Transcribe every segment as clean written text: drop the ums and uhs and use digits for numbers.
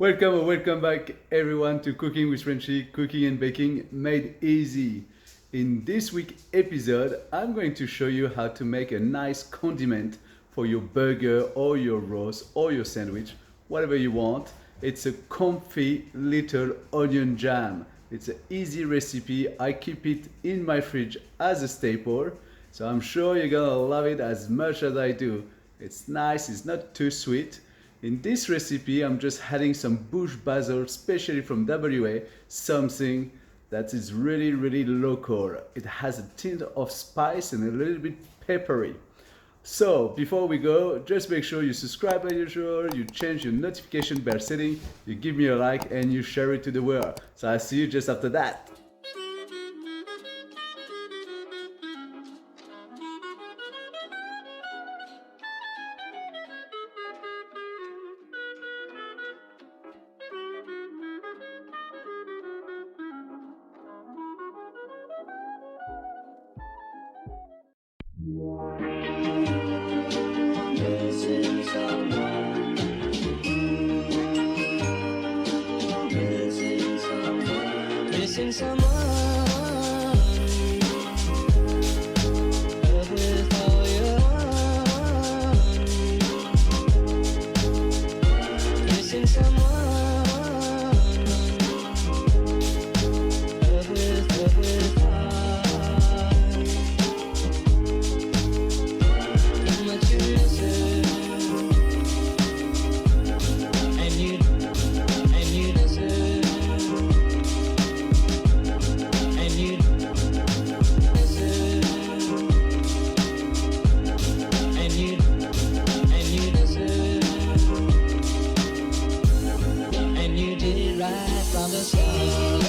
Welcome back everyone to Cooking with Frenchy, cooking and baking made easy. In this week's episode, I'm going to show you how to make a nice condiment for your burger or your roast or your sandwich, whatever you want. It's a Confit little onion jam. It's an easy recipe. I keep it in my fridge as a staple, so I'm sure you're gonna love it as much as I do. It's nice, it's not too sweet. In this recipe, I'm just adding some bush basil, especially from WA, something that is really local. It has a tint of spice and a little bit peppery. So before we go, just make sure you subscribe as usual, you change your notification bell setting, you give me a like and you share it to the world. So I'll see you just after that. Missing someone with all your heart. Missing someone with heart. How much you miss her, and you deserve. From the start,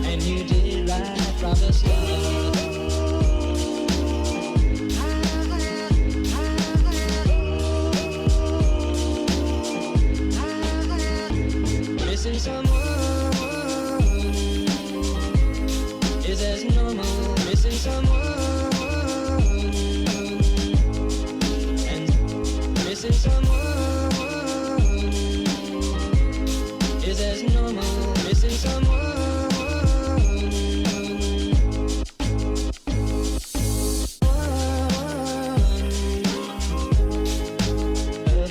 and you did right from the start. Missing someone is as normal. Missing someone. Missing someone is as normal. Missing someone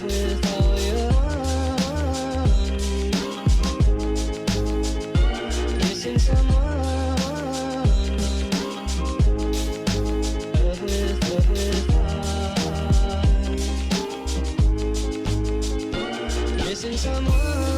with all your heart. Missing someone with heart. Missing someone.